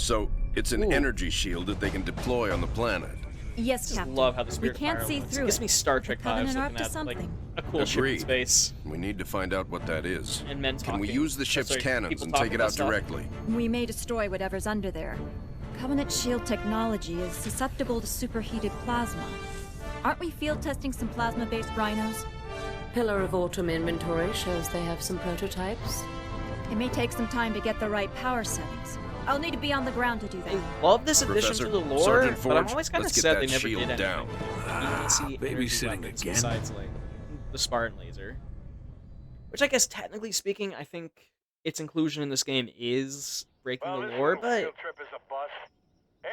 So, it's an Ooh. energy shield that they can deploy on the planet. Yes, I just Captain. love how the We spirit can't fire see looks. through It gives it. me Star Trek The Covenant vibes are looking up to at like something. a cool ship in Agreed. space We need to find out what that is. and men Can talking. we use the ship's Sorry, cannons people and talking take it about out stuff. directly? We may destroy whatever's under there. Covenant shield technology is susceptible to superheated plasma. Aren't we field testing some plasma-based rhinos? Pillar of Autumn inventory shows they have some prototypes. It may take some time to get the right power settings. I'll need to be on the ground to do that. I love this addition Professor, to the lore, Sergeant but I'm Forge, always kind of let's get sad that they never shield did down. anything. You can see energy babysitting weapons again. besides like the Spartan laser, which I guess technically speaking, I think its inclusion in this game is breaking the lore, but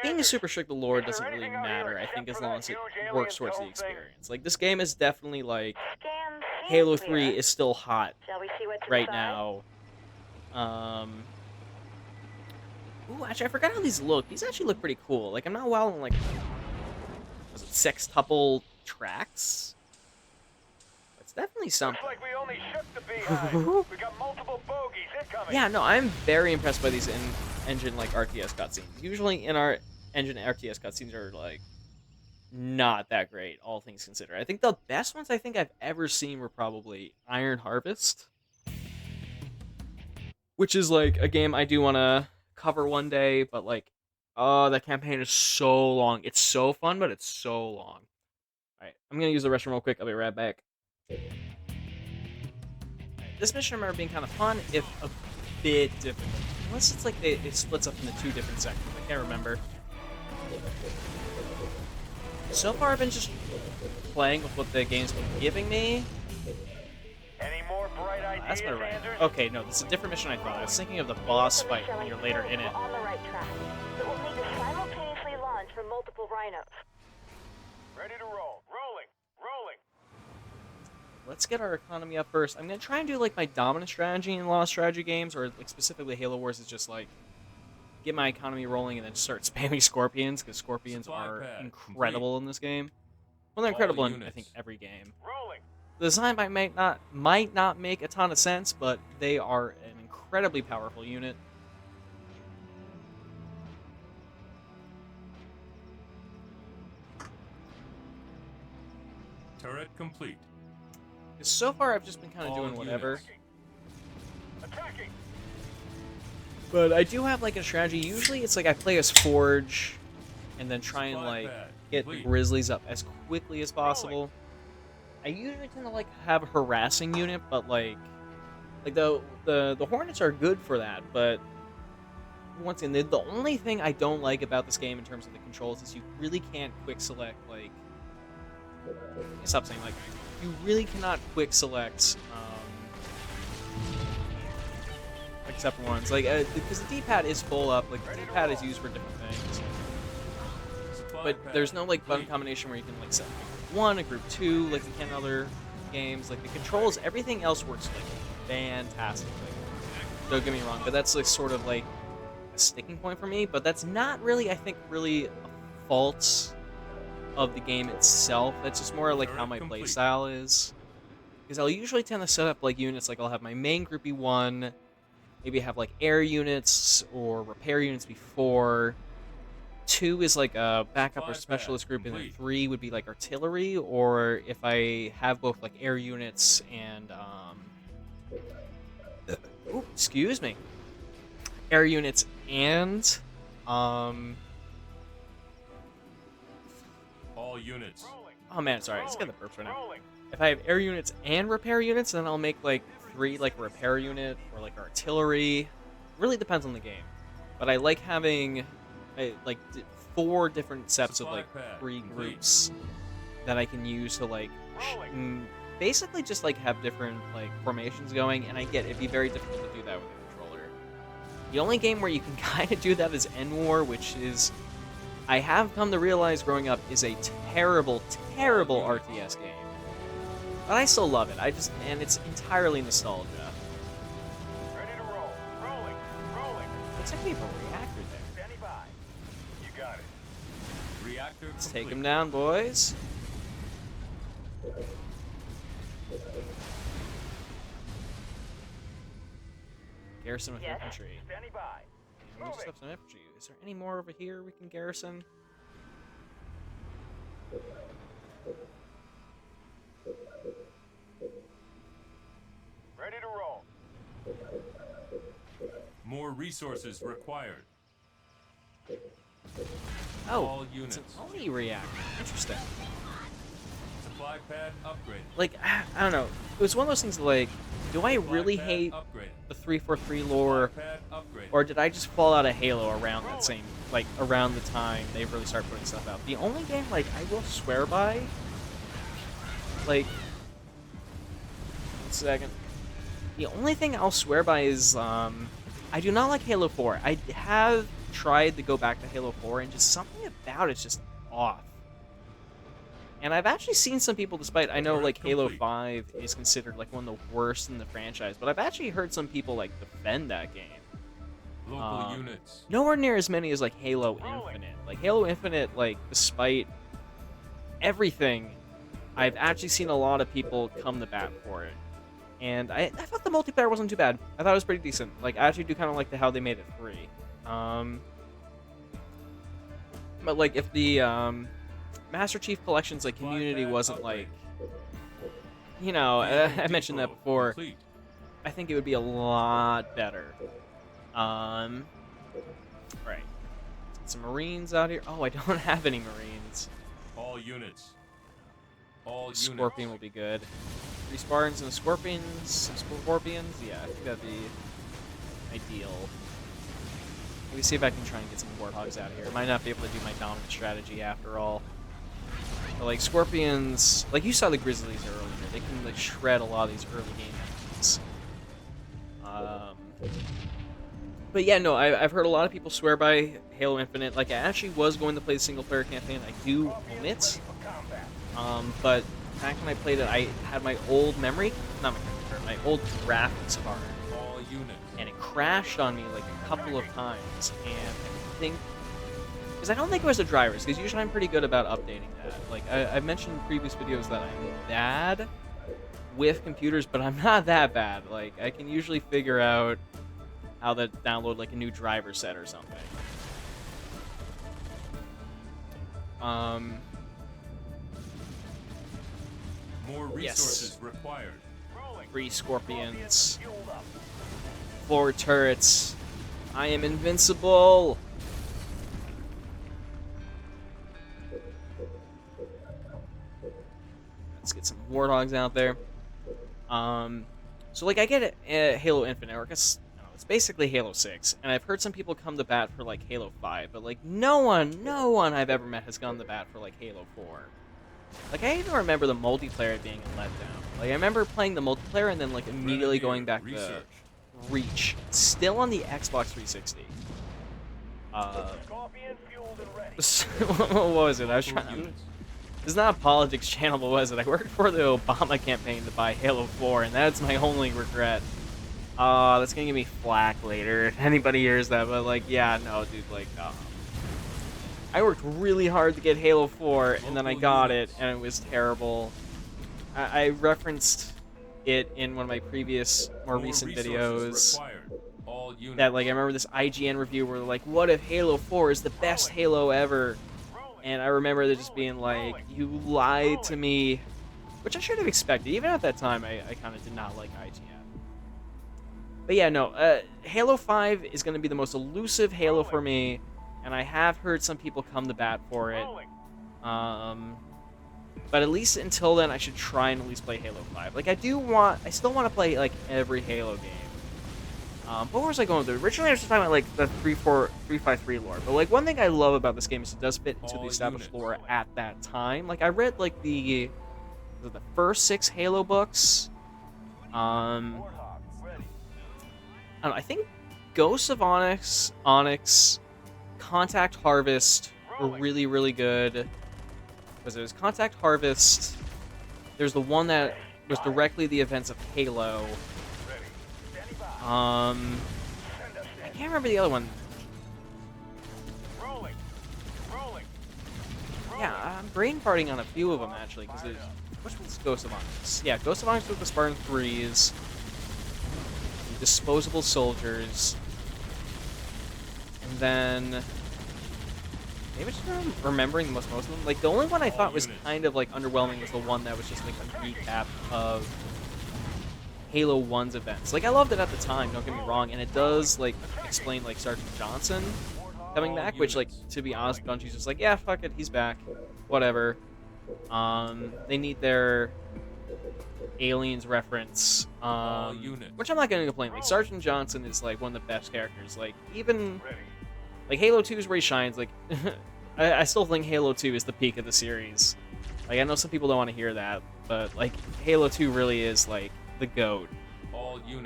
being super strict with the lore doesn't really matter. I think as long as it works towards the experience. Like this game is definitely like Halo 3 is still hot right now. Ooh, actually, I forgot how these look. These actually look pretty cool. Like, I'm not well in, like, was it sextuple tracks? It's definitely something. Looks like we only shipped the beehive. We got multiple bogeys incoming. Yeah, no, I'm very impressed by these engine, like, RTS cutscenes. Usually in our engine RTS cutscenes are, like, not that great, all things considered. I think the best ones I think I've ever seen were probably Iron Harvest, which is, like, a game I do want to cover one day, but like, oh, that campaign is so long. It's so fun, but it's so long. Alright, I'm gonna use the restroom real quick. I'll be right back. This mission I remember being kind of fun, if a bit difficult. Unless it's like it splits up into two different sections. I can't remember. So far, I've been just playing with what the game's been giving me. Any more bright ideas, That's my right. Anders? Okay, no, this is a different mission I thought. I was thinking of the boss fight when you're later in it. On the right track. It will need to simultaneously launch from multiple rhinos. Ready to roll. Rolling. Let's get our economy up first. I'm gonna try and do like my dominant strategy in a lot of strategy games, or like specifically Halo Wars is just like get my economy rolling and then start spamming scorpions, because scorpions are incredible in this game. Well, they're incredible in I think every game. Rolling. The design might not make a ton of sense, but they are an incredibly powerful unit. Turret complete. So far, I've just been kind of doing whatever. Attacking. But I do have like a strategy. Usually, it's like I play as Forge, and then try and like get the Grizzlies up as quickly as possible. I usually tend to like have a harassing unit, but like the Hornets are good for that. But once again, the only thing I don't like about this game in terms of the controls is you really can't quick select like. Stop saying like. You really cannot quick select like separate ones, like because the D-pad is full up. Like the D-pad is used for different things, but there's no like button combination where you can like set group 1, a group 2, like you can in other games. Like the controls, everything else works like fantastically. Don't get me wrong, but that's like sort of like a sticking point for me. But that's not really, I think, really a fault of the game itself. That's just more like how my playstyle is. Because I'll usually tend to set up like units, like I'll have my main groupie 1, maybe have like air units or repair units before. 2 is like a backup or specialist group, and then 3 would be like artillery, or if I have both like air units and ooh, excuse me. Air units and All units. oh man, sorry, I just got the burps right now. If I have air units and repair units, then I'll make like 3 like a repair unit or like artillery. Really depends on the game. But I like having like 4 different sets of like 3 groups that I can use to like basically just like have different like formations going. And I get it'd be very difficult to do that with a controller. The only game where you can kind of do that is N-War, which is I have come to realize growing up is a terrible, terrible RTS game. But I still love it. And it's entirely nostalgia. Ready to roll. Rolling. Looks like we have a reactor there. Standing by. You got it. Reactor Let's take him down, boys. Garrison with infantry. Standing by. We just have some infantry. Is there any more over here we can garrison? Ready to roll. More resources required. Oh, All it's units. an Oni reactor. Interesting. Supply pad upgraded. Like, I don't know. It was one of those things like, do I Supply really pad hate upgraded. the 343 lore, Supply pad upgraded. or did I just fall out of Halo around that same, like, around the time they really started putting stuff out? The only game, like, I will swear by, like, 1 second. The only thing I'll swear by is, I do not like Halo 4. I have tried to go back to Halo 4, and just something about it's just off. And I've actually seen some people, despite I know like Halo 5 is considered like one of the worst in the franchise, but I've actually heard some people like defend that game. Local units. Nowhere near as many as like Halo Infinite. Like Halo Infinite, like despite everything, I've actually seen a lot of people come to bat for it. And I thought the multiplayer wasn't too bad. I thought it was pretty decent. Like I actually do kind of like how they made it free. But like if the Master Chief Collection's like community wasn't like, you know, I mentioned that before. Complete. I think it would be a lot better. Right. Let's get some Marines out here. Oh, I don't have any Marines. All units. All Scorpion will be good. 3 Spartans and Scorpions. Some Scorpions. Yeah, I think that'd be ideal. Let me see if I can try and get some Warthogs out of here. I might not be able to do my dominant strategy after all. But like Scorpions, like you saw the Grizzlies earlier, they can like shred a lot of these early game enemies. But yeah, no, I've heard a lot of people swear by Halo Infinite. Like I actually was going to play the single player campaign. I do own it. But back when I played it, I had my old memory, not my memory card, my old graphics card, All units. and it crashed on me like a couple of times. And I think, because I don't think it was the drivers, because usually I'm pretty good about updating that. Like I've mentioned in previous videos that I'm bad with computers, but I'm not that bad. Like I can usually figure out how to download like a new driver set or something. More resources required. 3 Scorpions, 4 turrets. I am invincible. Let's get some Warthogs out there. So like I get it, Halo Infinite, or I guess I don't know, it's basically Halo 6, and I've heard some people come to bat for like Halo 5, but like no one I've ever met has gone to bat for like Halo 4. Like I even remember the multiplayer being a letdown. Like I remember playing the multiplayer and then like immediately going back to Reach, still on the Xbox 360. Scorpion fueled and ready. What was it? I was trying. It's not a politics channel, but was it? I worked for the Obama campaign to buy Halo 4, and that's my only regret. That's gonna give me flack later if anybody hears that, but like, yeah, no, dude, like, I worked really hard to get Halo 4, and then I got it, and it was terrible. I referenced it in one of my previous, more recent videos. All units. That, like, I remember this IGN review where they're like, what if Halo 4 is the best Halo ever? And I remember there just being like, you lied to me. Which I should have expected. Even at that time, I kind of did not like IGN. But yeah, no, Halo 5 is going to be the most elusive Halo for me. And I have heard some people come to bat for it. But at least until then, I should try and at least play Halo 5. Like, I still want to play, like, every Halo game. But where was I going with it? Originally, I was just talking about, like, the 353 lore. But, like, one thing I love about this game is it does fit into the established lore at that time. Like, I read, like, the first 6 Halo books. I don't know, I think Ghosts of Onyx, Contact Harvest were really, really good. Because it was Contact Harvest. There's the one that was directly the events of Halo. I can't remember the other one. Yeah, I'm brain farting on a few of them actually. Because which one's Ghost of Onyx? Yeah, Ghost of Onyx with the Spartan 3s. The disposable soldiers. then maybe just remembering the most of them. Like the only one I thought was kind of like underwhelming was the one that was just like a recap of Halo 1's events. Like I loved it at the time, don't get me wrong, and it does like explain like Sergeant Johnson coming back, which like to be honest, Bungie's just like, yeah, fuck it, he's back, whatever. They need their aliens reference, which I'm not gonna complain. Like Sergeant Johnson is like one of the best characters. Like even like Halo 2 is where he shines. Like I still think Halo 2 is the peak of the series. Like I know some people don't want to hear that, but like Halo 2 really is like the GOAT.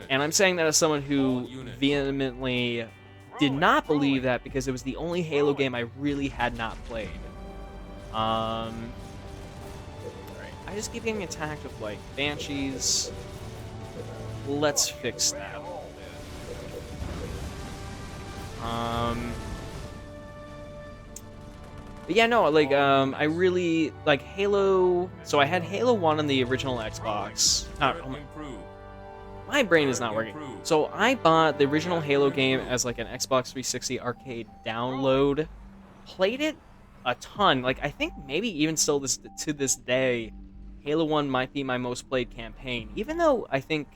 And I'm saying that as someone who vehemently did not believe that because it was the only Halo game I really had not played. Alright, I just keep getting attacked with like banshees. Let's fix that a little bit. But yeah, no, like, I really, like, Halo, so I had Halo 1 on the original Xbox. My brain is not working. So I bought the original Halo game as, like, an Xbox 360 arcade download. Played it a ton. Like, I think maybe even still to this day, Halo 1 might be my most played campaign. Even though I think,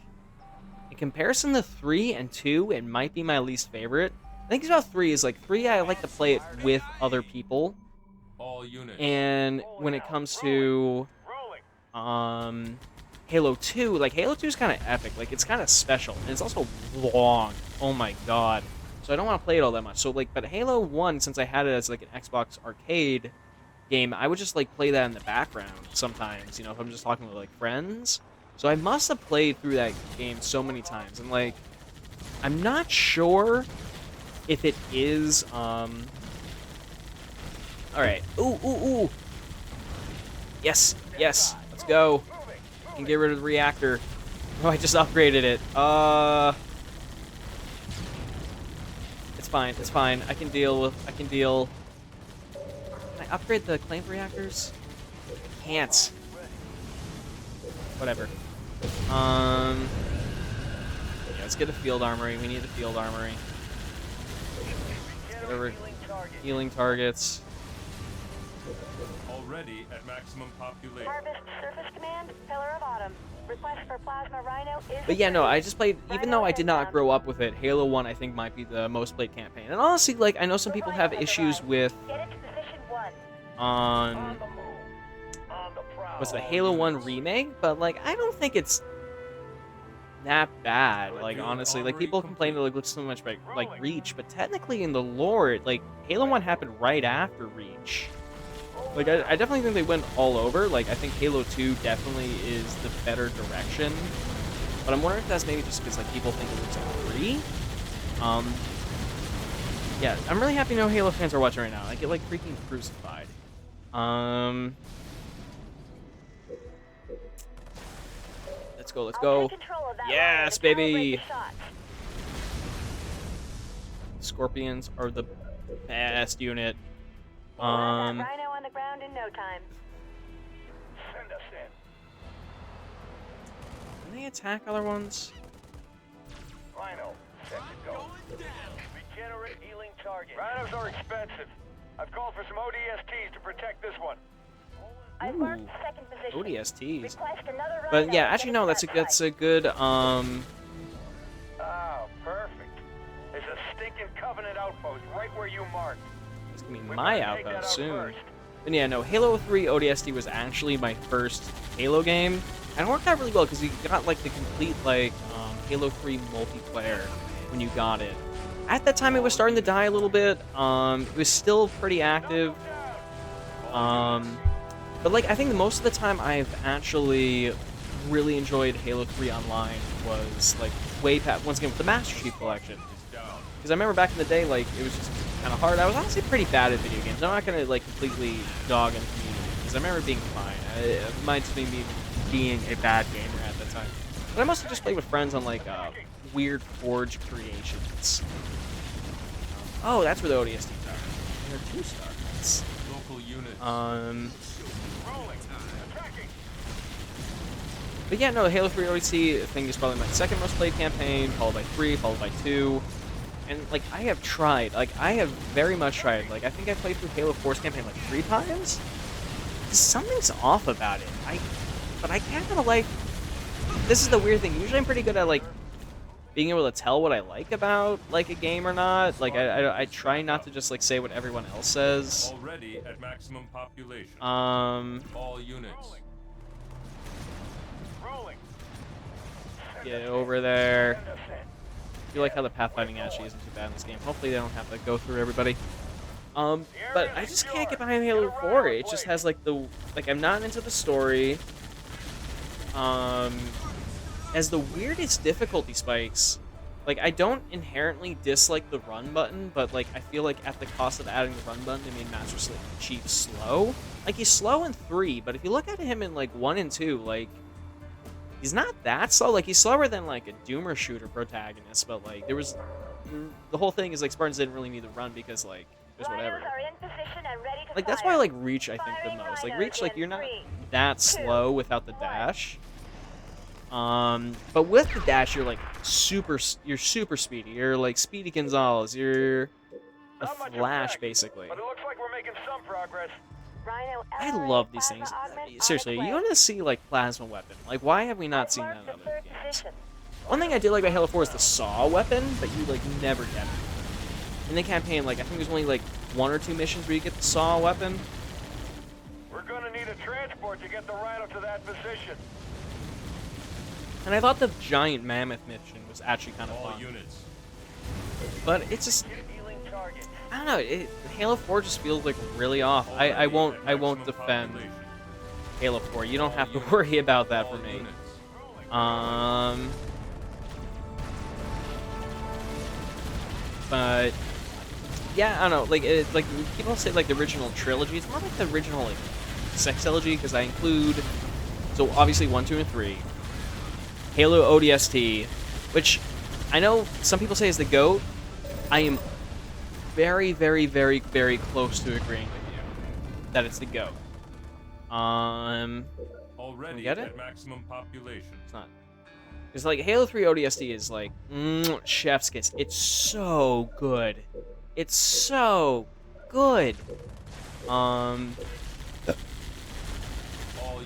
in comparison to 3 and 2, it might be my least favorite. I think it's about 3 is, like, 3 I like to play it with other people. And when it comes to Halo 2, like Halo 2 is kind of epic, like it's kind of special, and it's also long. Oh my god! So I don't want to play it all that much. So like, but Halo 1, since I had it as like an Xbox arcade game, I would just like play that in the background sometimes. You know, if I'm just talking with like friends. So I must have played through that game so many times, and like, I'm not sure if it is Alright. Ooh, ooh, ooh. Yes, yes. Let's go. And get rid of the reactor. Oh, I just upgraded it. It's fine, it's fine. I can deal. Can I upgrade the claimed reactors? I can't. Whatever. Yeah, let's get a field armory. We need the field armory. Let's get over healing targets. Already at maximum population. Harvest Surface Command, Pillar of Autumn. Request for Plasma Rhino is... But yeah, no, I just played, even though I did not grow up with it, Halo 1 I think might be the most played campaign. And honestly, like, I know some people have issues with, was the Halo 1 remake, but like, I don't think it's that bad. Like, honestly, like, people complain that it looks so much like Reach, but technically in the lore, like, Halo 1 happened right after Reach. Like, I definitely think they went all over. Like, I think Halo 2 definitely is the better direction. But I'm wondering if that's maybe just because, like, people think it looks like 3. Yeah, I'm really happy no Halo fans are watching right now. I get, like, freaking crucified. Let's go, let's go. Yes, baby! Scorpions are the best unit. Rhino on the ground in no time. Send us in. Can they attack other ones? Rhino, set to go. Regenerate healing target. Rhinos are expensive. I've called for some ODSTs to protect this one. I've marked second position. ODSTs. Request another Rhino. But yeah, actually no, that's a good Oh, perfect. There's a stinking Covenant outpost right where you marked. it's gonna be my outpost soon. But yeah, no, Halo 3 ODST was actually my first Halo game. And it worked out really well because you got like the complete like Halo 3 multiplayer when you got it. At that time it was starting to die a little bit. It was still pretty active. But like I think most of the time I've actually really enjoyed Halo 3 Online was like way past, once again with the Master Chief Collection. Because I remember back in the day, like, it was just kind of hard. I was honestly pretty bad at video games. I'm not going to, like, completely dog on the community. Because I remember being fine. It might just be me being a bad gamer at the time. But I mostly just played with friends on, like, weird Forge creations. Oh, that's where the ODSTs are. There are 2 stars. Local units. But yeah, no, the Halo 3 ODST thing is probably my second most played campaign, followed by 3, followed by 2. And, like, I have tried. Like, I have very much tried. Like, I think I played through Halo 4's campaign, like, 3 times? Something's off about it. But I kind of, like... This is the weird thing. Usually I'm pretty good at, like, being able to tell what I like about, like, a game or not. Like, I try not to just, like, say what everyone else says. Already at maximum population. All units. Rolling. Get over there. I feel like how the pathfinding actually isn't too bad in this game. Hopefully they don't have to go through everybody. But I just can't get behind Halo 4. It just has, like, like, I'm not into the story. Has the weirdest difficulty spikes. Like, I don't inherently dislike the run button, but, like, I feel like at the cost of adding the run button, they made Master Chief slow. Like, he's slow in 3, but if you look at him in, like, 1 and 2, like, he's not that slow. Like, he's slower than, like, a Doomer shooter protagonist, but, like, there was... The whole thing is, like, Spartans didn't really need to run because, like, it was whatever. Rhinos are in position and ready to Like, that's fire. why I like Reach, I think, the Firing most. Like, Rhinos Reach, like, in you're not 3, that 2, slow without the 1. dash. But with the dash, you're, like, super speedy. You're, like, Speedy Gonzalez. You're a Not much Flash, effect, basically. But it looks like we're making some progress. Rhino I LRA love these plasma things. augment on Seriously, its you way. want to see, like, Plasma Weapon. Like, why have we not I've seen that marked in the other third games? position. One thing I did like about Halo 4 is the saw weapon, but you, like, never get it. In the campaign, like, I think there's only, like, 1 or 2 missions where you get the saw weapon. We're gonna need a transport to get the Rhino to that position. And I thought the giant mammoth mission was actually kind of All fun. units. But it's just, Healing target. I don't know, Halo 4 just feels like really off. I won't defend Halo 4. You don't have to worry about that for me. But yeah, I don't know. Like, like people say, like the original trilogy. It's not like the original like sexology because I include so obviously 1, 2, and 3. Halo ODST, which I know some people say is the GOAT. I am very, very, very, very close to agreeing with you that it's the GOAT. Already get it? at maximum population. It's not. It's like Halo 3 ODST is like chef's kiss. It's so good. It's so good. All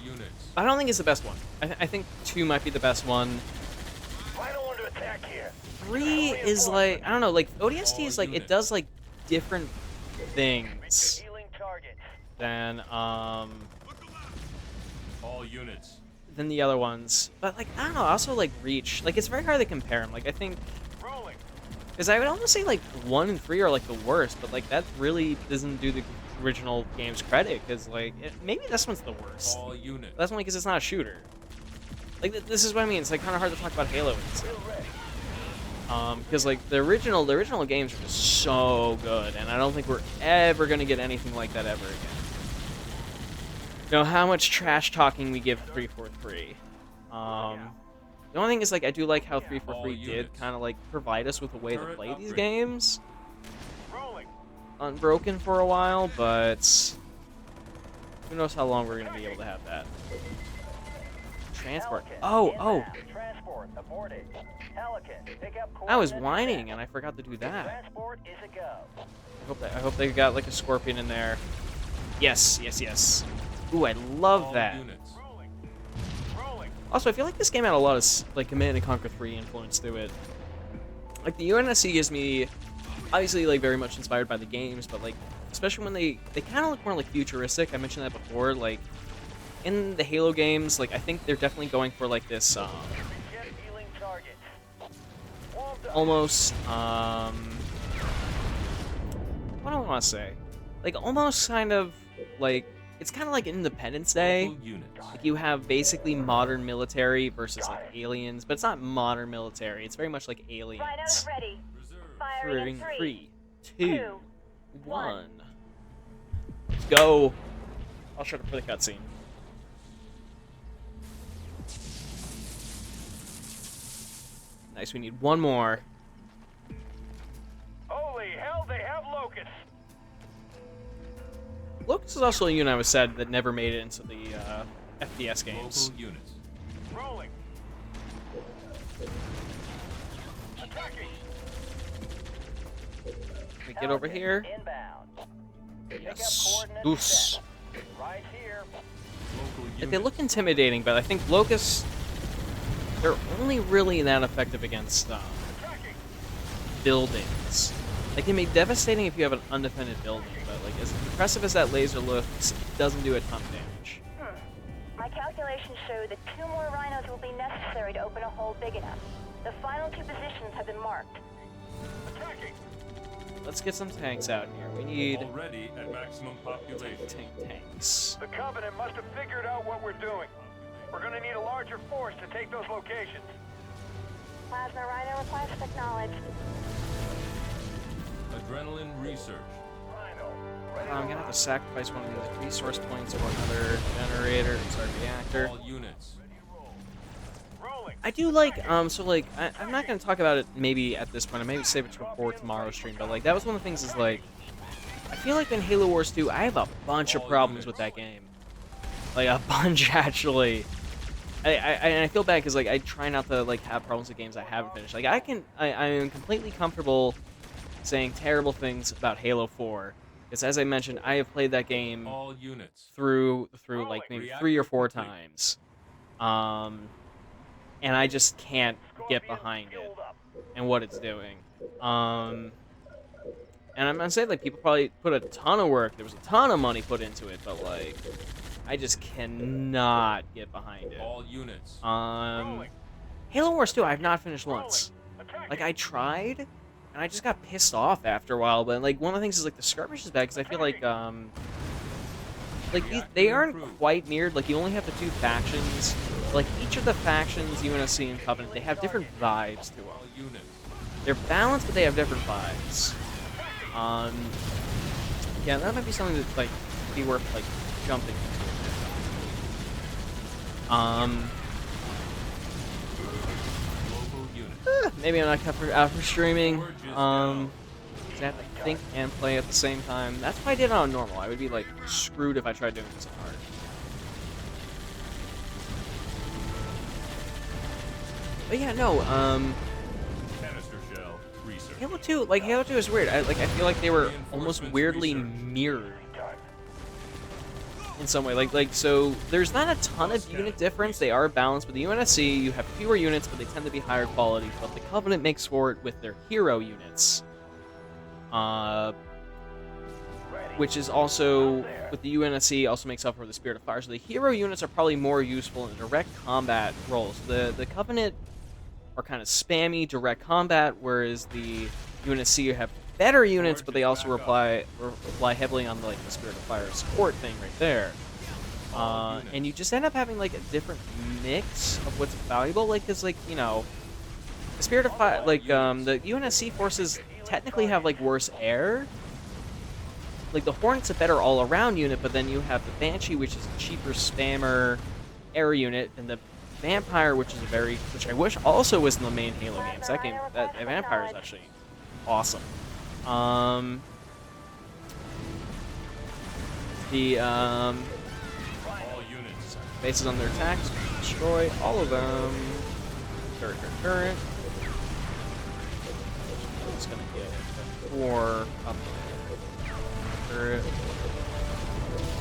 units. I don't think it's the best one. I think 2 might be the best one. Rhino under attack here. 3 is like, I don't know, like ODST is like it does like different things Healing target. than All units. the other ones. But like I don't know, also like Reach, like it's very hard to compare them. Like I think Rolling. because I would almost say like 1 and 3 are like the worst, but like that really doesn't do the original game's credit because like maybe this one's the worst. All units. That's only because it's not a shooter. Like this is what I mean. It's like kind of hard to talk about Halo. Because like the original games are just so good, and I don't think we're ever gonna get anything like that ever again. You know how much trash talking we give 343. The only thing is like I do like how 343 did kind of like provide us with a way to play these games Rolling. unbroken for a while, but who knows how long we're gonna be able to have that. Transport. Oh. Transport aborted. Pelican, pick up I was coordinates. whining and I forgot to do that. Transport is a go. I hope they got like a scorpion in there. Yes. Ooh, I love All that. units. Rolling. Also, I feel like this game had a lot of like Command & Conquer 3 influence through it. Like the UNSC gives me, obviously, like very much inspired by the games, but like especially when they kind of look more like futuristic. I mentioned that before. Like in the Halo games, like I think they're definitely going for like this Get healing target. Warmed up. almost what do I want to say? Like almost kind of like it's kind of like Independence Day. Local units. Like you have basically modern military versus like aliens, but it's not modern military. It's very much like Rhinos aliens. ready. Reserve. Firing in 3, 3, 2, 2, 1. Let's go. I'll shut up for the cutscene. Nice. We need one more. Holy hell, they have locusts. Locust is also a unit I was said that never made it into the FPS games. Local units. Rolling. Attacking. get over here. Inbound. Yes. Deuce. Right here. Local Like, they units. look intimidating, but I think locusts, they're only really that effective against buildings. They can be devastating if you have an undefended building, but like as impressive as that laser looks, it doesn't do a ton of damage. My calculations show that 2 more rhinos will be necessary to open a hole big enough. The final 2 positions have been marked. Attacking. Let's get some tanks out here. We need Already at maximum population. tanks. The Covenant must have figured out what we're doing. We're gonna need a larger force to take those locations. Plasma rhino request acknowledged. Adrenaline research. Rhino. I'm gonna have to sacrifice one of these resource points for another generator, reactor. All units. Rolling. I do like, so like, I'm not gonna talk about it maybe at this point, I maybe save it for tomorrow's stream, but like, that was one of the things is like, I feel like in Halo Wars 2, I have a bunch of problems with that game. Like, a bunch, actually. And I feel bad because, like, I try not to, like, have problems with games I haven't finished. Like, I am completely comfortable saying terrible things about Halo 4. Because, as I mentioned, I have played that game All units. through like, maybe 3 or 4 times. And I just can't get behind it and what it's doing. And I'm not saying, like, people probably put a ton of work. There was a ton of money put into it, but, like, I just cannot get behind it. All units. Halo Wars 2, I have not finished once. Like, I tried, and I just got pissed off after a while. But, like, one of the things is, like, the skirmish is bad, because I feel like, they aren't quite mirrored. Like, you only have the 2 factions. Like, each of the factions, UNSC and Covenant, they have different vibes to them. All units. They're balanced, but they have different vibes. Yeah, that might be something that, like, be worth, like, jumping into. Local units. Maybe I'm not cut out for streaming. Forge is I down. have to think and play at the same time. That's why I did it on normal. I would be, like, screwed if I tried doing this on hard. But yeah, no, Canister shell research. Halo 2, like, Halo 2 is weird. I feel like they were almost weirdly mirrored in some way. Like, so there's not a ton of unit difference. They are balanced. With the UNSC, you have fewer units, but they tend to be higher quality. But the Covenant makes for it with their hero units. Which is also, with the UNSC, also makes up for the Spirit of Fire. So the hero units are probably more useful in direct combat roles. The Covenant are kind of spammy direct combat, whereas the UNSC have better units, but they also rely heavily on like the Spirit of Fire support thing right there. And you just end up having like a different mix of what's valuable. Like, cause like, you know, the Spirit of Fire, like the UNSC forces technically have like worse air. Like, the Hornet's a better all-around unit, but then you have the Banshee, which is a cheaper spammer air unit, and the Vampire, which is which I wish also was in the main Halo games. That Vampire is actually awesome. The All units. bases on their attacks, destroy all of them. Current. It's gonna get 4 up there. Turret.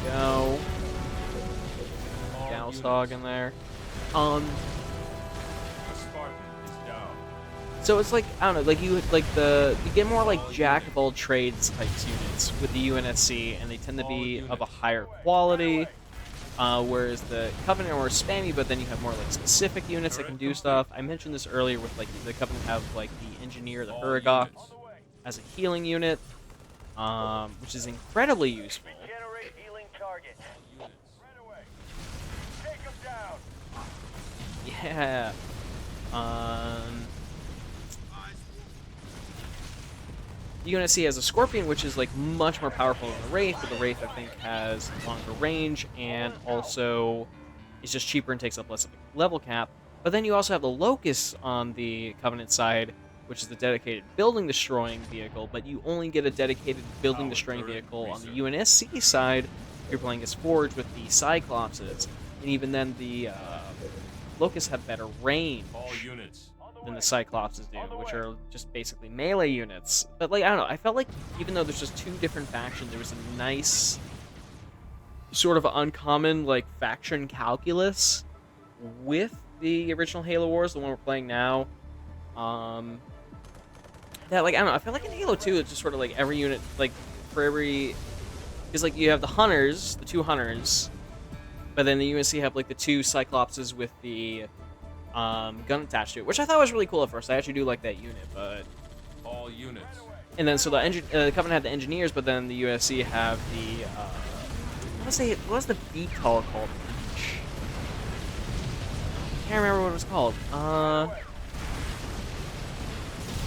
Go. Gauss Hog in there. The Spartan is down. So it's like, I don't know, like you get more like jack of all trades types units with the UNSC, and they tend to be of a higher quality. Whereas the Covenant are more spammy, but then you have more like specific units that can do stuff. I mentioned this earlier with like the Covenant have like the Engineer, the Hurrigok, as a healing unit, which is incredibly useful. Generate healing targets. Units. Right away. Take them down. Yeah. The UNSC has a Scorpion, which is like much more powerful than the Wraith, but the Wraith I think has longer range and also is just cheaper and takes up less of a level cap. But then you also have the Locust on the Covenant side, which is the dedicated building-destroying vehicle, but you only get a dedicated building-destroying vehicle on the UNSC side if you're playing as Forge with the Cyclopses. And even then, the Locusts have better range. All units. On than the Cyclopses do, which are just basically melee units. But like I don't know, I felt like even though there's just two different factions, there was a nice sort of uncommon like faction calculus with the original Halo Wars, the one we're playing now. That like I don't know, I feel like in Halo 2 it's just sort of like every unit like for every because like you have the hunters, the two hunters, but then the UNSC have like the two Cyclopses with the gun attached to it, which I thought was really cool at first. I actually do like that unit, but All units. and then so the Covenant had the engineers, but then the USC have the I want to say what was the VTOL called? I can't remember what it was called.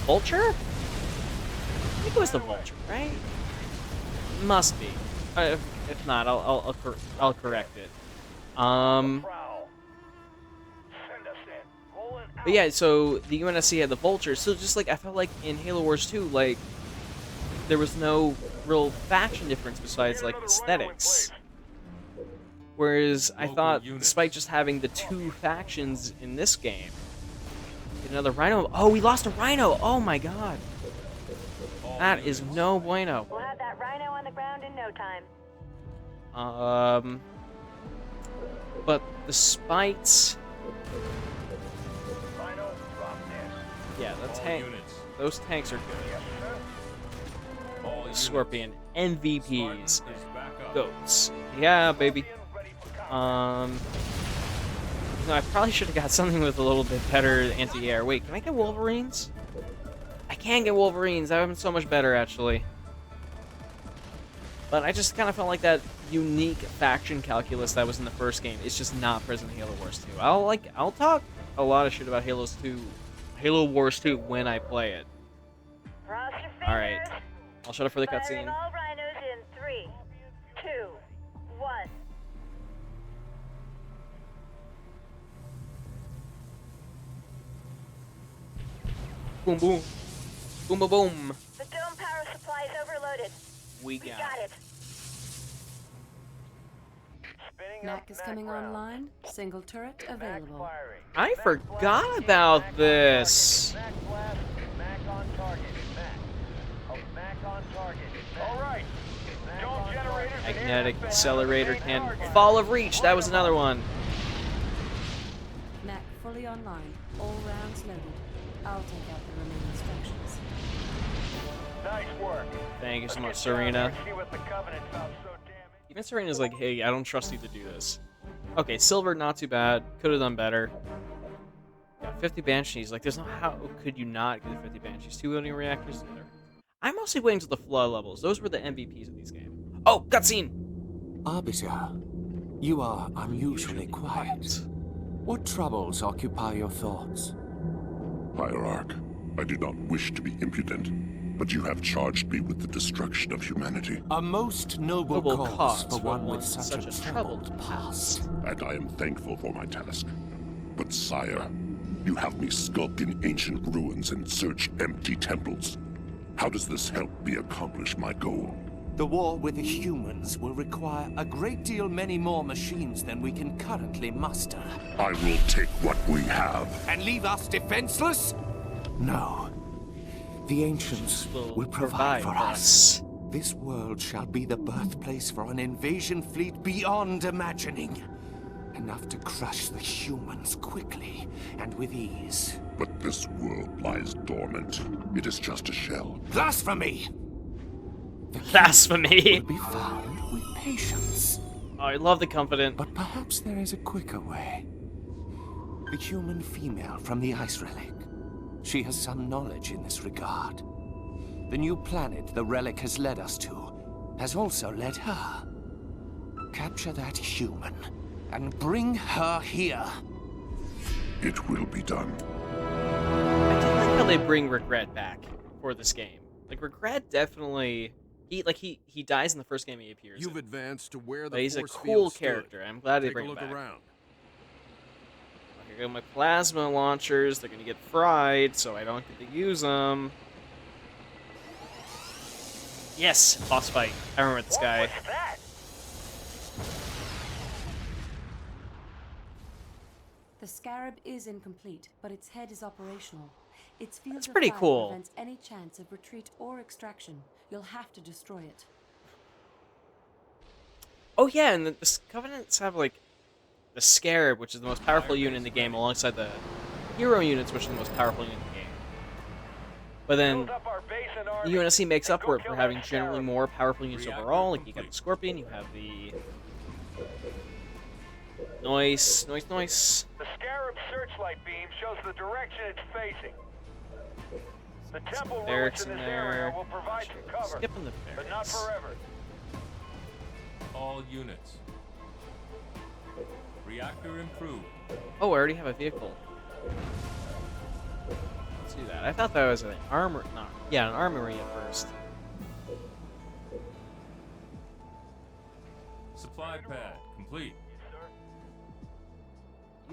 Vulture? I think it was the Vulture, right? Must be. If not, I'll correct it. But yeah, so the UNSC had the Vulture, so just like I felt like in Halo Wars 2, like there was no real faction difference besides like aesthetics. Whereas I thought, despite just having the two factions in this game, another Rhino. Oh, we lost a Rhino! Oh my god, that is no bueno. We'll have that Rhino on the ground in no time. But despite yeah, the tank. Those tanks are good. Scorpion MVPs and goats. Yeah, baby. No, I probably should have got something with a little bit better anti-air. Wait, can I get Wolverines? I can get Wolverines. That would have been so much better, actually. But I just kind of felt like that unique faction calculus that was in the first game is just not present in Halo Wars 2. I'll talk a lot of shit about Halo Wars 2 when I play it. All right, I'll shut up for the cutscene. All rhinos in 3, 2, 1. Boom, boom. Boom, boom, boom. The dome power supply is overloaded. We We got got it. it. Mac is coming online. Single turret available. I forgot about this. Mac blast, Mac on target, Mac. Oh, Mac on target. All right. Dome generators and Magnetic air defense accelerator remain can target. fall of reach. That was another one. Mac fully online. All rounds loaded. I'll take out the remaining structures. Nice work. Thank you so much, Let's get down there Serena. and see what the Covenant found so damn Even Serena's like, hey, I don't trust you to do this. Okay, Silver, not too bad. Could have done better. Yeah, 50 Banshees. Like, there's no how could you not get 50 Banshees? 2 loading reactors either. I'm mostly waiting to the flood levels. Those were the MVPs of these games. Oh, cutscene! Arbiter, you are unusually quiet. What troubles occupy your thoughts? Hierarch, I did not wish to be impudent, but you have charged me with the destruction of humanity, A most noble Noble cause cause for for one one with such a troubled troubled past. and I am thankful for my task. But sire, you have me skulk in ancient ruins and search empty temples. How does this help me accomplish my goal? The war with the humans will require a great deal many more machines than we can currently muster. I will take what we have. And leave us defenseless? No. The ancients will provide for us. This world shall be the birthplace for an invasion fleet beyond imagining. Enough to crush the humans quickly and with ease. But this world lies dormant. It is just a shell. Blasphemy! Blasphemy! Will be found with patience. Oh, I love the Confident. But perhaps there is a quicker way. The human female from the ice relic. She has some knowledge in this regard. The new planet the relic has led us to has also led her. Capture that human and bring her here. It will be done. I do like how they bring Regret back for this game. Like, Regret definitely... He dies in the first game he appears You've in. advanced to where the But he's a force cool field stood. character. I'm glad they Take bring a him look back. around. Okay, got my plasma launchers. They're gonna get fried, so I don't get to use them. Yes, boss fight. I remember this guy. What's that? The Scarab is incomplete, but its head is operational. Its field That's of pretty fire cool. prevents any chance of retreat or extraction. You'll have to destroy it. Oh yeah, and the Covenants have like the Scarab, which is the most powerful unit in the game, alongside the hero units, which are the most powerful unit in the game. But then Build up our base and the army, UNSC makes and up go for it kill for that having generally Scarab. more powerful units Reactor overall. Like you got complete. the Scorpion, you have the Noise. The Scarab searchlight beam shows the direction it's facing. The temple ruins Barracks in in this there. area will provide some cover, Skipping the but not barracks. forever. All units. Reactor improved. Oh, I already have a vehicle. Let's do that. I thought that was an armor. No, yeah, an armory at first. Supply pad complete.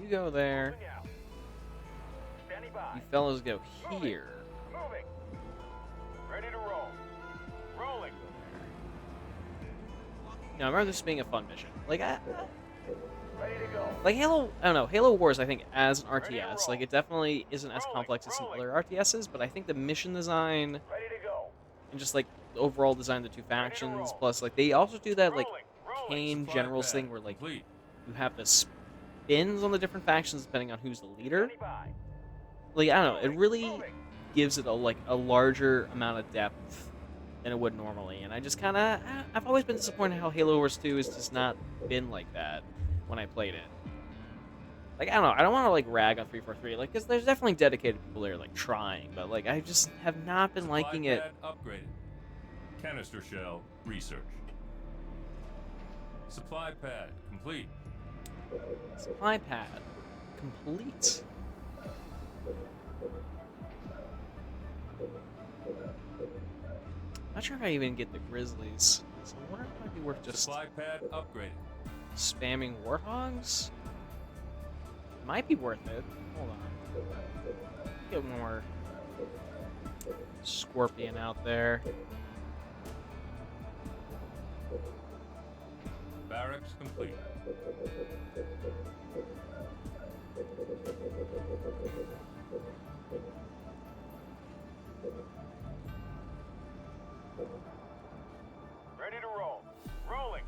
You go there. Moving out. Standing by. You fellas go here. Moving. Ready to roll. Rolling. Now, I remember this being a fun mission. Like, Ready to go. like Halo, I don't know, Halo Wars, I think, as an RTS, like, it definitely isn't as complex as some other RTSs, but I think the mission design Ready to go. and just, like, the overall design of the two factions, plus, like, they also do that, like, Rolling. Kane Supply Generals pad thing where, like, complete. you have the spins on the different factions depending on who's the leader. Standing by. Like, I don't know, it really Moving. gives it a larger amount of depth than it would normally, and I just kind of, I've always been disappointed how Halo Wars 2 has just not been like that when I played it. Like, I don't know, I don't want to, like, rag on 343, like, because there's definitely dedicated people there, like, trying, but, like, I just have not been Supply liking it. pad upgraded. Canister shell researched. Supply pad complete. Supply pad complete. Not sure if I even get the Grizzlies, so I wonder if it might be worth just Supply pad upgraded. spamming Warthogs? Might be worth it. Hold on. Get more Scorpion out there. Barracks complete. Ready to roll. Rolling.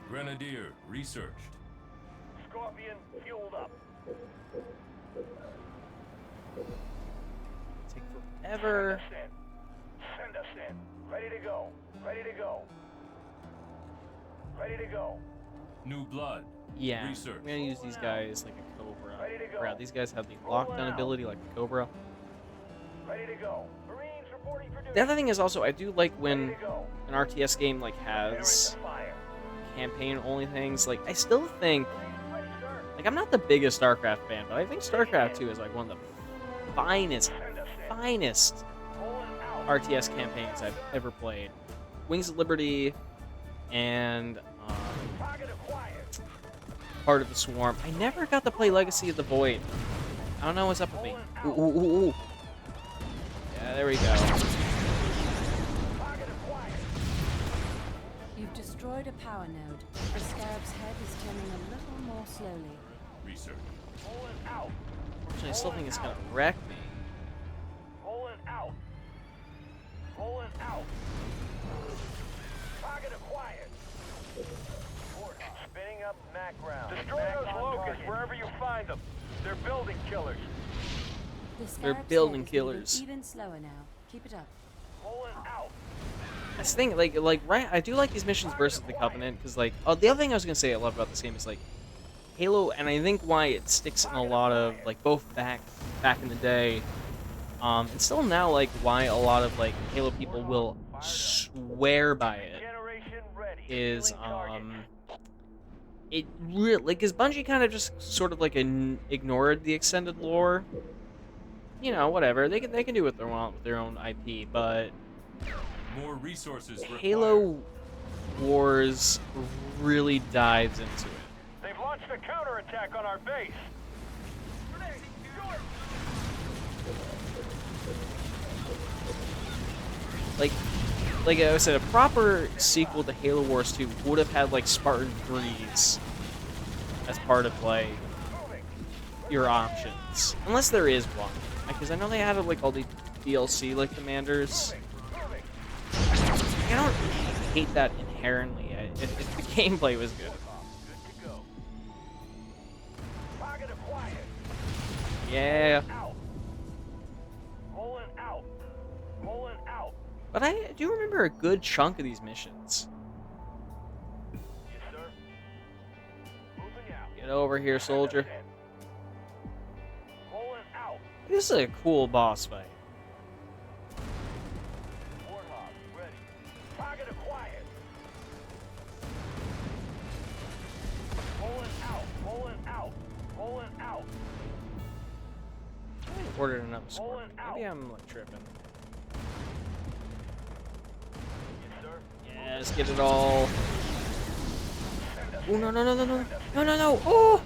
Grenadier researched. Scorpion fueled up. Take forever. Send us in. Ready to go. New blood. Yeah, Research. I'm gonna use these guys like a Cobra. Ready to go. Crap, these guys have the lockdown ability like a Cobra. Ready to go. Marines reporting for duty. The other thing is also, I do like when Ready to go. an RTS game like has Fire. campaign-only things. Like, I still think, Ready, sir. like, I'm not the biggest StarCraft fan, but I think StarCraft 2 is like one of the finest Send us in. Pulling out. RTS campaigns I've ever played. Wings of Liberty and Target acquired. Part of the Swarm. I never got to play Legacy of the Void. I don't know what's up with me. Ooh. Yeah, there we go. Target acquired. You've destroyed a power node. The Scarab's head is turning a little more slowly. Research. Pulling out. Unfortunately, I still think it's gonna wreck me. Pulling out. Target acquired. Spinning up Mac round. Destroy those locusts wherever you find them. They're building killers. The They're Scarab's building head is moving killers. even slower now. Keep it up. Pulling out. That's the thing, like right, I do like these missions versus the Covenant, because like, oh, the other thing I was gonna say I love about this game is like Halo, and I think why it sticks in a lot of like both back in the day, and still now, like why a lot of like Halo people will swear by it Generation ready. is Healing target. it really, like, cause Bungie kind of just sort of like ignored the extended lore. You know, whatever, they can do what they want with their own IP, but More resources required. Halo Wars really dives into it. They've launched a counterattack on our base. like I said, a proper sequel to Halo Wars 2 would have had like Spartan Breeze as part of like your options, unless there is one, because I know they added like all the DLC like commanders. I don't hate that inherently. If the gameplay was good. Yeah. But I do remember a good chunk of these missions. Get over here, soldier. This is a cool boss fight. I ordered another score. Maybe I'm like tripping. Yeah, let's get it all. Oh no no no no no no no no! Oh!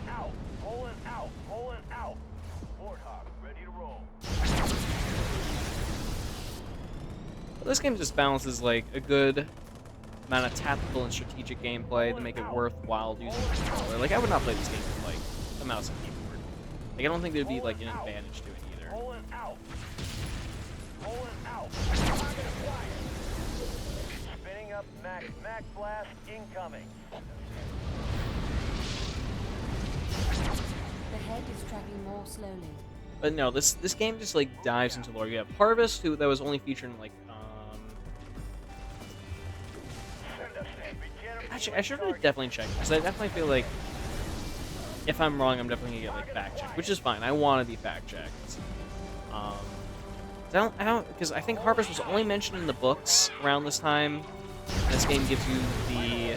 This game just balances like a good amount of tactical and strategic gameplay to make it worthwhile using the controller. Like I would not play this game with like a mouse and keyboard. Like I don't think there'd be like an advantage to it either. Spinning up Mac blast incoming. The head is tracking more slowly. But no, this game just like dives into lore. You have Harvest, who that was only featured in like Actually, I should really definitely check because I definitely feel like if I'm wrong, I'm definitely gonna get like fact checked, which is fine. I want to be fact checked. I don't, because I think Harvest was only mentioned in the books around this time. This game gives you the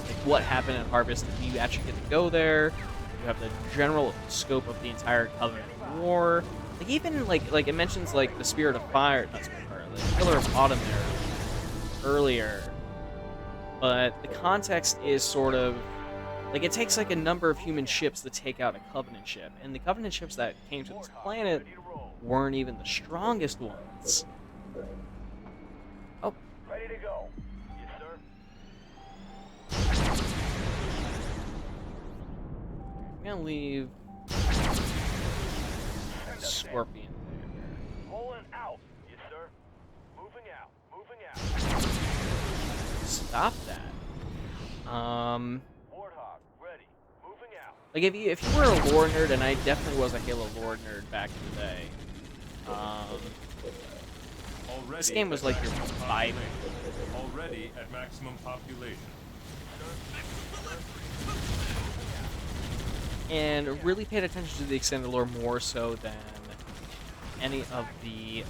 like what happened at Harvest. If you actually get to go there, you have the general scope of the entire Covenant War. Like even like it mentions like the Spirit of Fire, not Spirit of Fire, like Pillar of Autumn there earlier. But the context is sort of like it takes like a number of human ships to take out a Covenant ship, and the Covenant ships that came to this planet weren't even the strongest ones. Oh. Ready to go. Yes, sir. I'm gonna leave Scorpion there. Pulling out. Yes, sir. Moving out. Moving out. Stop that. Warthog, ready. Moving out. Like if you were a lore nerd, and I definitely was a Halo lore nerd back in the day. This game was like your Bible. Already at maximum population. And really paid attention to the extended lore more so than any of the,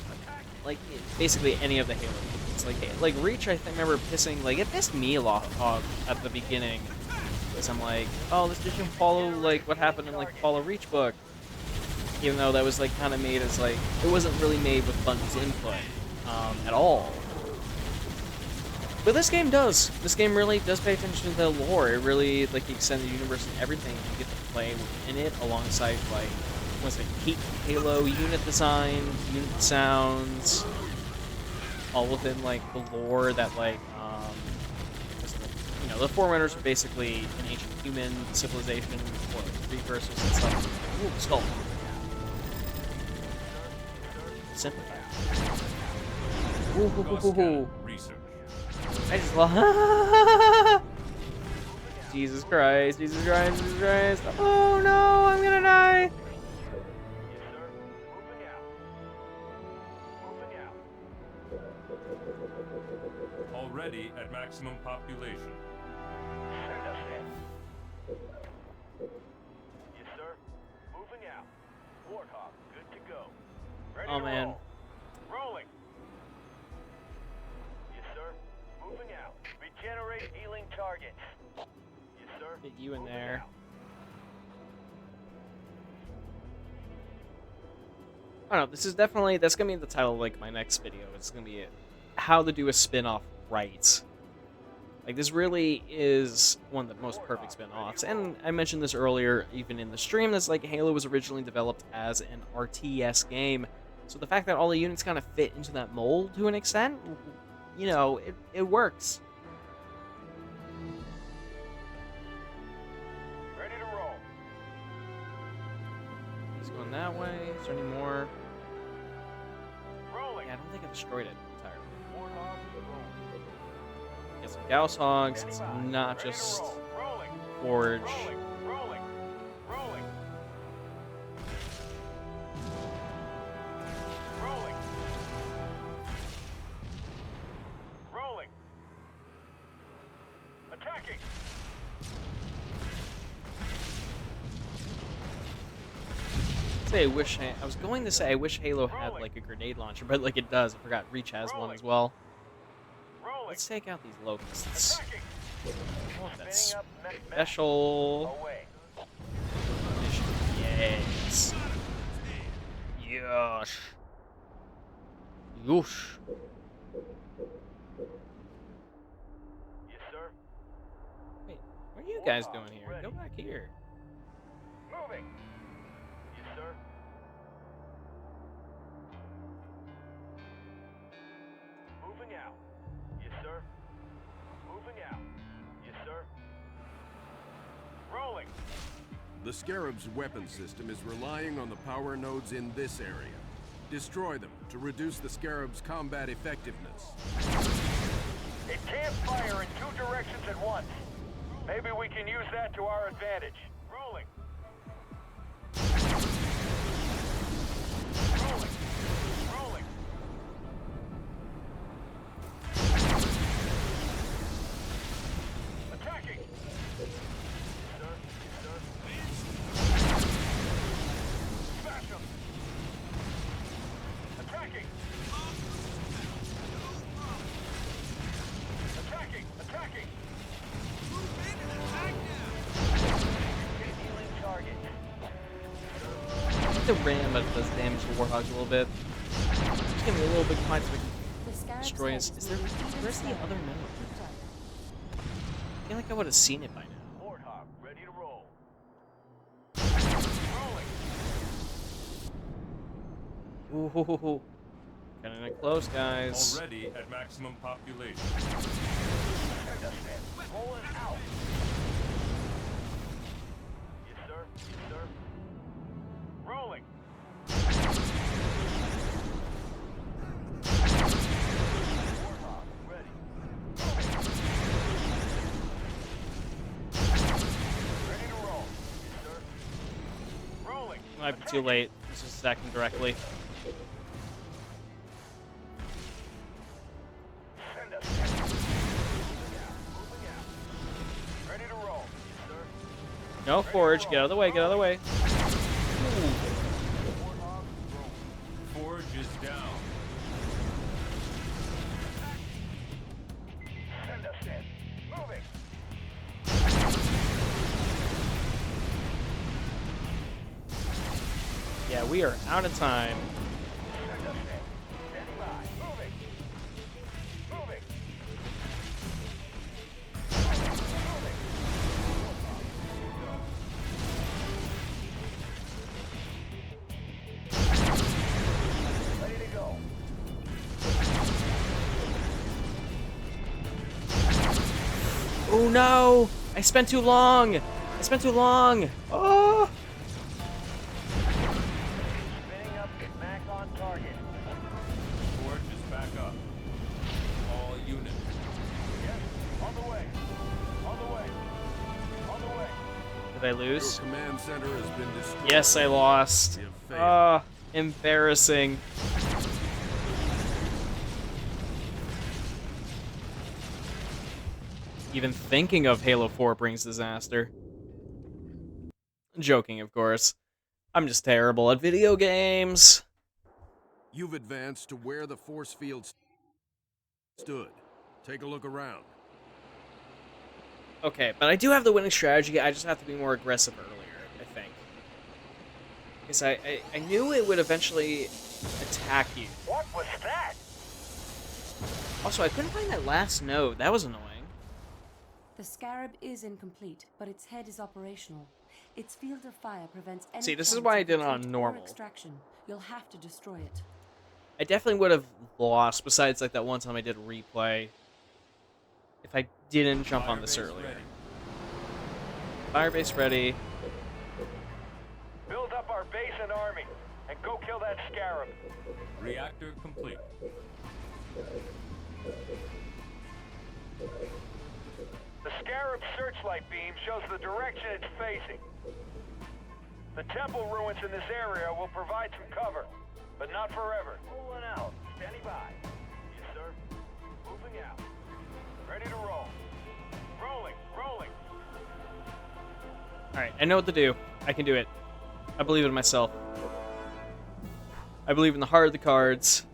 like, basically any of the Halo games. Like Reach, I remember pissing, like, it pissed me off at the beginning. Because I'm like, oh, this didn't follow, like, what happened in, like, the Follow Reach book. Even though that was, like, kind of made as, like, it wasn't really made with Bungie's input at all. But this game does. This game really does pay attention to the lore. It really, like, the extended universe and everything. You get to play in it alongside, like, what's it, Halo unit design, unit sounds, all within, like, the lore that, like, you know, the Forerunners are basically an ancient human civilization, or like, precursors and stuff. Ooh, skull. Sympathize. Ooh. I just love. Jesus Christ, Jesus Christ, Jesus Christ. Oh no, I'm gonna die. Already at maximum population. Send us in. Yes, sir. Moving out. Warthog, good to go. Ready Oh to man. roll. Rolling. Yes, sir. Moving out. Regenerate healing targets. Yes, sir. Get you in Moving there. out. I don't know, this is definitely, that's gonna be the title of, like, my next video. It's gonna be how to do a spin-off right. Like, this really is one of the most perfect spin-offs. And I mentioned this earlier, even in the stream, that's like Halo was originally developed as an RTS game. So the fact that all the units kind of fit into that mold to an extent, you know, it works. Ready to roll. He's going that way. Is there any more? Rolling. Yeah, I don't think I destroyed it entirely. Warthog, roll. Get some Gauss Hogs. It's Standing by. not Ready to just roll. Rolling. Forge. Rolling. Rolling. Rolling. Rolling. Rolling. Attacking. Say I was going to say I wish Halo had like a grenade launcher, but like it does. I forgot Reach has one as well. Rolling. Let's take out these locusts. Attacking. Oh, that's Spinning up mech. special. Away. Yes. Yes. Yoosh. Yes, sir. Wait, what are you guys doing here? Go back here. Moving. Yes, sir. Moving out. Yes, sir. Moving out. Yes, sir. Rolling. The Scarab's weapon system is relying on the power nodes in this area. Destroy them to reduce the Scarab's combat effectiveness. It can't fire in two directions at once. Maybe we can use that to our advantage. Rolling. Rolling. Rolling. Attacking. Yes, sir. Yes, sir. Smash him. Attacking. Attacking. Attacking. Healing target. I think the ram does damage to Warhogs a little bit. Just give me a little bit behind so we The can scarab's destroy head us. is Is there? moving even Where's the slower. other node? I feel like I would have seen it by now. Warthog, ready to roll. Rolling. Ooh, getting it close, guys. Already at maximum population. Understand. Rolling out. Yes, sir. Yes, sir. Rolling. Warthog, ready. Ready to roll. Yes, sir. Rolling. Might be too late. It's just attacking directly. Send us. Moving out. Ready to roll. Yes, sir. No, Forge. Get out of the way. Get out of the way. Warthog, roll. Forge is down. Send us in. Moving. Yeah, we are out of time. Send us in. Standing by. Moving. Moving. Moving. Ready to go. Oh no! I spent too long! I spent too long! Oh! Spinning up Mac on target. Forge is back up. All units. Yes. On the way. On the way. On the way. Did I Your lose? command center has been destroyed. Yes, I lost. You have failed. Ah, embarrassing. Even thinking of Halo 4 brings disaster. Joking, of course. I'm just terrible at video games. You've advanced to where the force field stood. Take a look around. Okay, but I do have the winning strategy. I just have to be more aggressive earlier, I think. Because I knew it would eventually attack you. What was that? Also, I couldn't find that last node. That was annoying. The scarab is incomplete, but its head is operational. Its field of fire prevents any See, this is chance why I of did it on retreat or normal. extraction. You'll have to destroy it. I definitely would have lost, besides like that one time I did a replay, if I didn't jump on this earlier. Firebase ready. Build up our base and army, and go kill that scarab. Reactor complete. The scarab searchlight beam shows the direction it's facing. The temple ruins in this area will provide some cover, but not forever. Pulling out. Standing by. Yes, sir. Moving out. Ready to roll. Rolling. Rolling. Alright, I know what to do. I can do it. I believe in myself. I believe in the heart of the cards.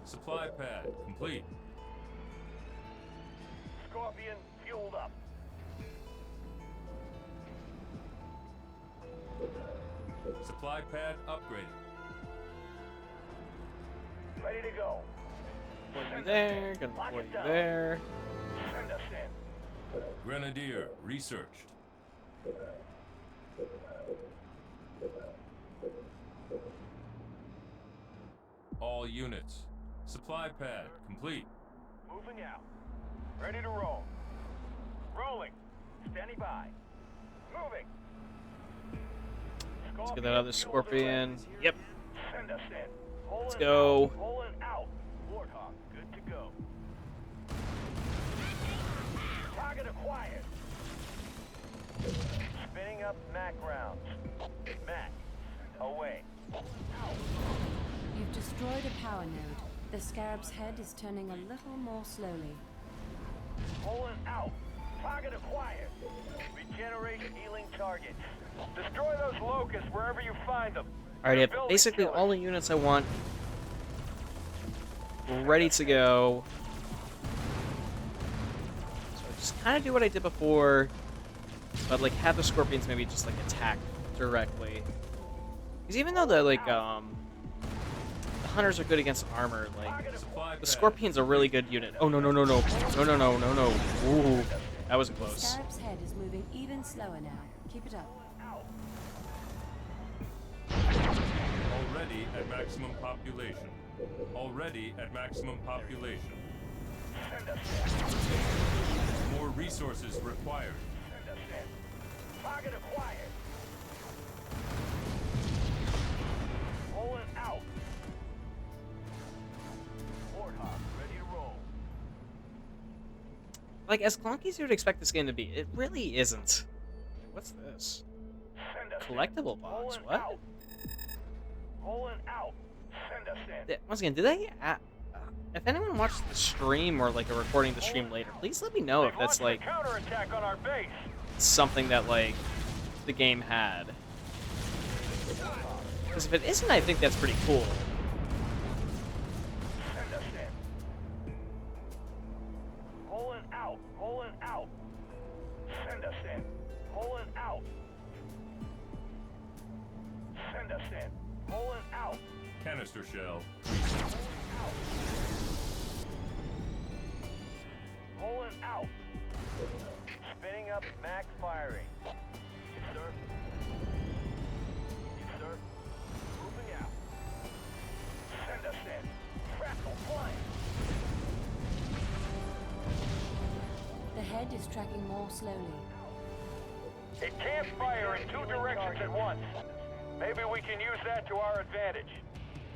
Supply pad complete. Scorpion fueled up. Supply pad upgraded. Ready to go. Deploy you there, gonna deploy you there. Send us in. Grenadier researched. All units. Supply pad complete. Moving out. Ready to roll. Rolling. Standing by. Moving. Let's get that other scorpion. Yep. Send us in. Let's go. Pulling out. Warthog, good to go. Target acquired. Spinning up Mac rounds. Mac, away. You've destroyed a power node. The scarab's head is turning a little more slowly. Pulling out. Target acquired. Regenerate healing targets. Destroy those locusts wherever you find them. Alright, I have basically all the units I want ready to go. So I just kind of do what I did before, but like have the scorpions maybe just like attack directly. Because even though the like the hunters are good against armor, like the scorpion's a really good unit. Oh no no no no no no no no no! Ooh, that was The close. scarab's head is moving even slower now. Keep it up. Already at maximum population. Already at maximum population. Send us in. More resources required. Send us in. Target acquired. Pulling out. Warthog, ready to roll. Like as clunky as you would expect this game to be, it really isn't. What's this? Send us Collectible in. box. Pulling What? out. Pulling out. Send us in. Once again, do they? If anyone watched the stream or like a recording of the stream later, please let me know if They've that's like launched a counterattack on our base. something that like the game had. Because if it isn't, I think that's pretty cool. Send us in. Pulling out. Pulling out. Send us in. Pulling out. Send us in. Pulling out. Canister shell. Pulling out. Spinning up Mac firing. Yes, sir. Yes, sir. Moving out. Send us in. Crackle flying. The head is tracking more slowly. It can't fire in two directions at once. Maybe we can use that to our advantage.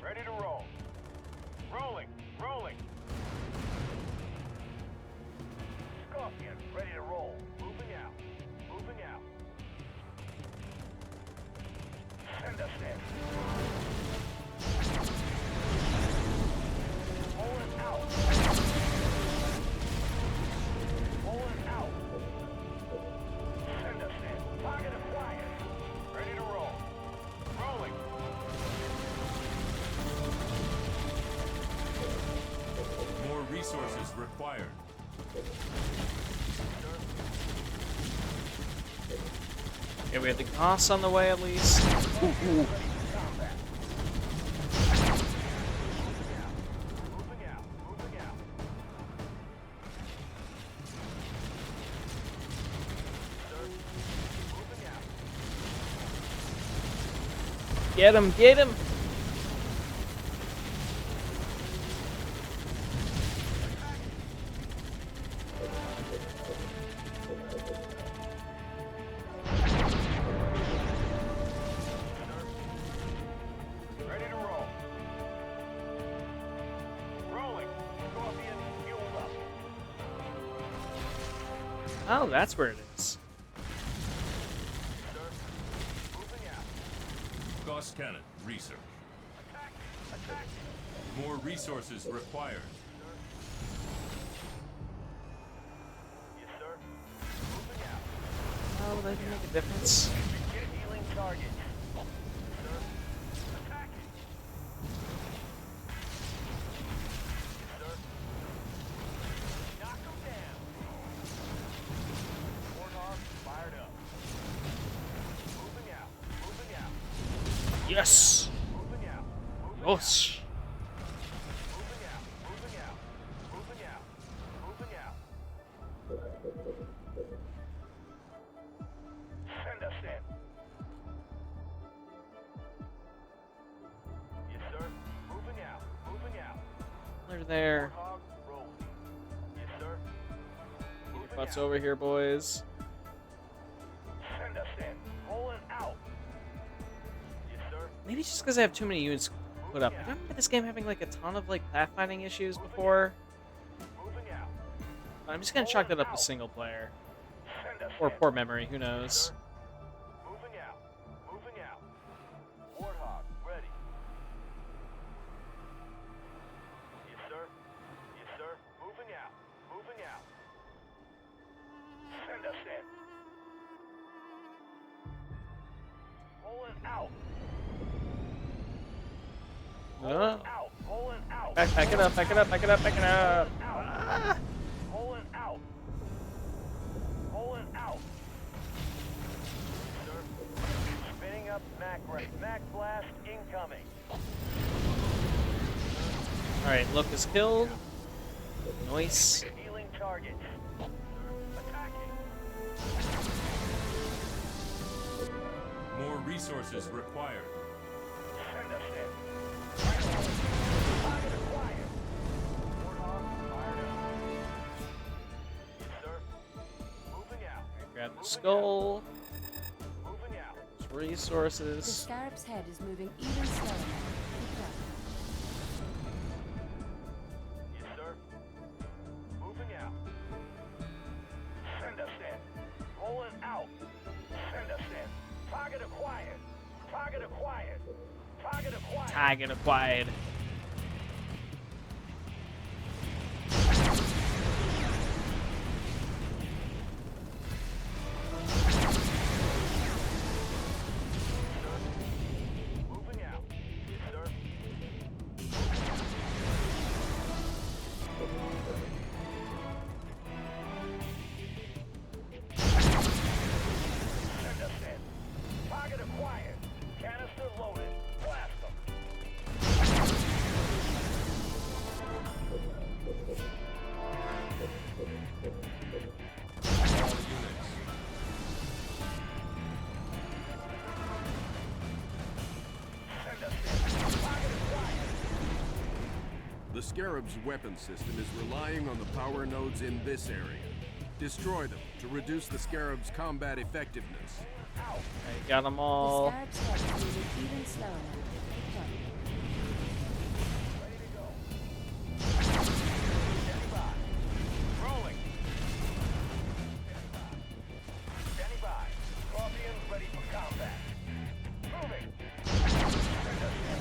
Ready to roll. Rolling. Rolling. Scorpion, ready to roll. Moving out. Moving out. Send us in. Pulling out. Pulling out. Send us in. Target acquired. Ready to roll. Rolling. More resources required. Okay, we have the Goss on the way at least. Ooh, ooh. Moving out. Moving out. Sir. Moving out. Get him! Get him! Oh, that's where it is. Gauss cannon, research. More resources required. Yes, sir. Moving out. Oh, that can make a difference. Healing target. Sir. Attacking. Yes, sir. Knock him down. Warthog fired up. Moving out. Moving out. Yes. Moving out. Moving Yes. Moving out. Moving out. Moving out. Moving out. Send us in. Yes, sir. Moving out. Moving out. They're there. Warthog rolling. Yes, sir. Get your Moving butts out. over here, boys. Send us in. Rolling out. Yes, sir. Maybe it's just because I have too many units put up. I remember this game having like a ton of like pathfinding issues before. Moving out. I'm just gonna chalk that up to single player. Send us Or in. poor memory, who knows. Moving out. Moving out. Warthog ready. Yes, sir. Yes, sir. Moving out. Moving out. Send us in. Rolling out. Out. Rolling out. Back it up, back it up, back it up, back it up. Out. Rolling out. Rolling out. Sir. Spinning up Mac right. Mac blast incoming. Alright, look is killed. Nice. Healing targets. Attacking. More resources required. Send us in. Target acquired. Warthog fired up. Yes, sir. Moving out. Grab the skull. Moving out. There's The resources. scarab's head is moving even slower now. Keep it up. Yes, sir. Moving out. Send us in. Rolling out. Send us in. Target acquired. Target acquired. Target acquired. Target acquired. Moving out. Yes, sir. Send us in. Target acquired. Canister loaded. Blast them. All units. Send us in. Target acquired. The Scarab's weapon system is relying on the power nodes in this area. Destroy them to reduce the Scarab's combat effectiveness. Out. I got them The all. scarab's head is moving even slower now. Keep it up. Ready to go. Standing by. Rolling. Standing by. Scorpions ready for combat. Moving. Send us in.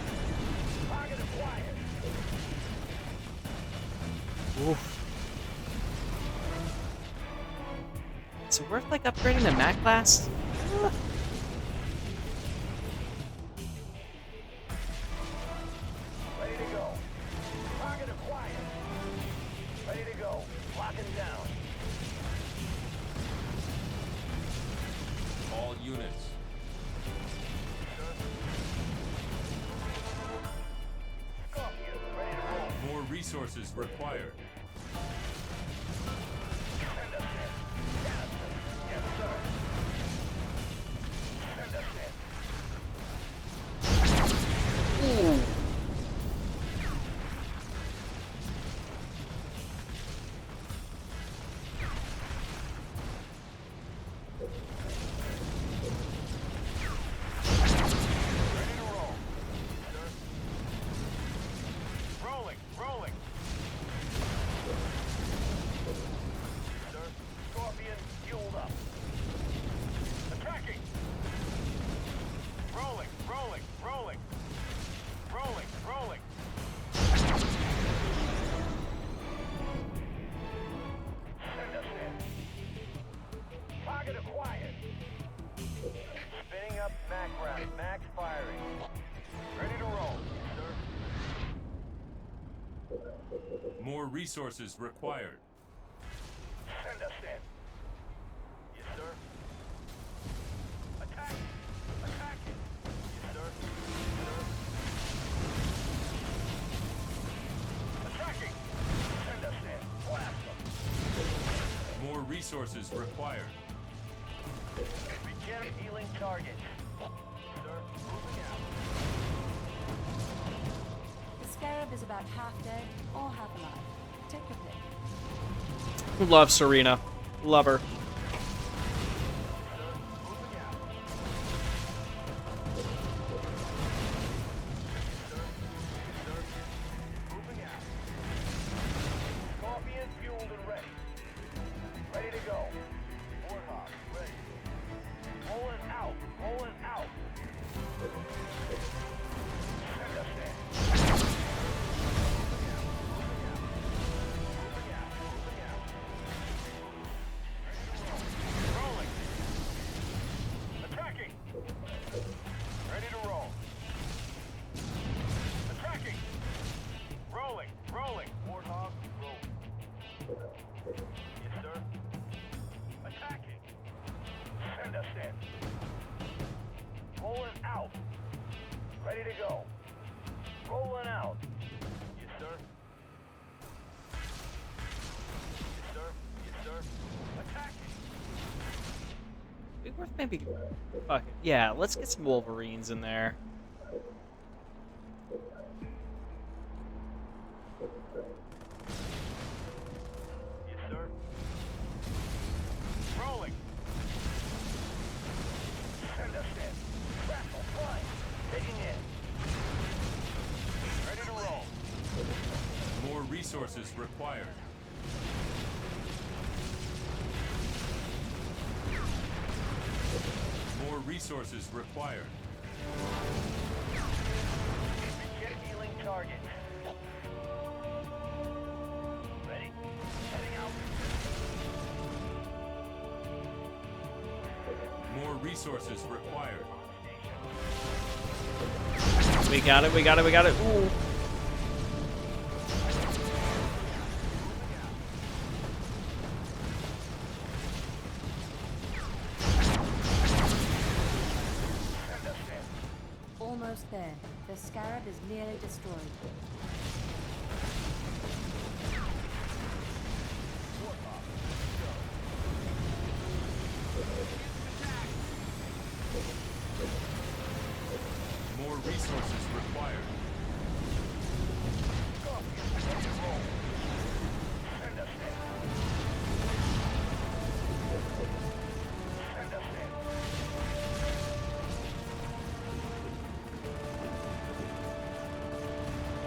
Target acquired. Oof. Is it worth like upgrading the Mac class? Ready to go. Target acquired. Ready to go. Locking down. All units. Scorpions ready to roll. More resources required. Send us in. Canister. Yes, sir. Send us in. Ready to roll. Sir. Rolling. Rolling. ground. Max firing. Ready to roll, sir. More resources required. Send us in. Yes, sir. Attack! Attack! Yes, sir. Yes, sir. Attacking! Send us in. Blast them. More resources required. Begin healing target. Sir, moving out. The Scarab is about half dead or half alive. Take your pick. Love Serena. Love her. Scorpion fueled and ready. Ready to go. Warthog, ready. Pulling out. Pulling out. Send us in. Rolling. Attacking. Ready to roll. Attacking. Rolling. Rolling. Warthog, rolling. Yes, sir. Attacking. Send us in. Pulling out. Ready to go. Rolling out. Yes, sir. Yes, sir. Yes, sir. Attacking. Be worth maybe. Fuck it. Yeah, let's get some Wolverines in there. Yes, sir. Rolling. Send us in. Crackle, flying. Taking in. Ready to roll. More resources required. More resources required. Begin healing target. Ready? Heading out. More resources required. We got it, we got it, we got it. Ooh. Almost there. The Scarab is nearly destroyed. More resources required. Send us in. Send us in.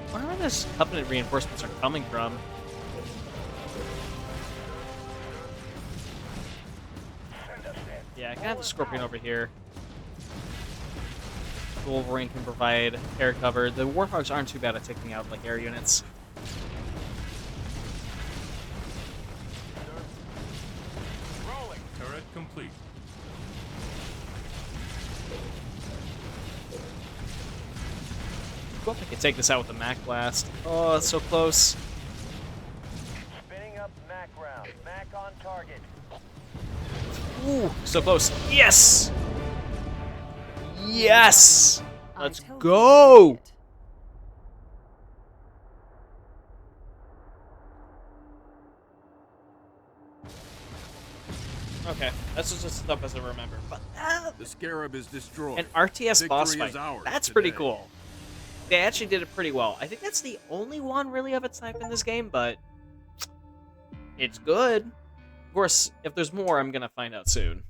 I wonder where those Covenant reinforcements are coming from. Send us in. Yeah, I can have the Scorpion over here. The Wolverine can provide air cover. The Warthogs aren't too bad at taking out like air units. Rolling. Turret complete. Cool if I could take this out with a Mac Blast. Oh, it's so close. Spinning up Mac round. Mac on target. Ooh, so close. Yes! Yes! Let's I told you go! to do it. Okay, that's just stuff as I remember. But The Scarab is destroyed. an RTS boss Victory is fight. ours That's pretty today. cool. They actually did it pretty well. I think that's the only one really of its type in this game, but it's good. Of course, if there's more, I'm gonna find out soon.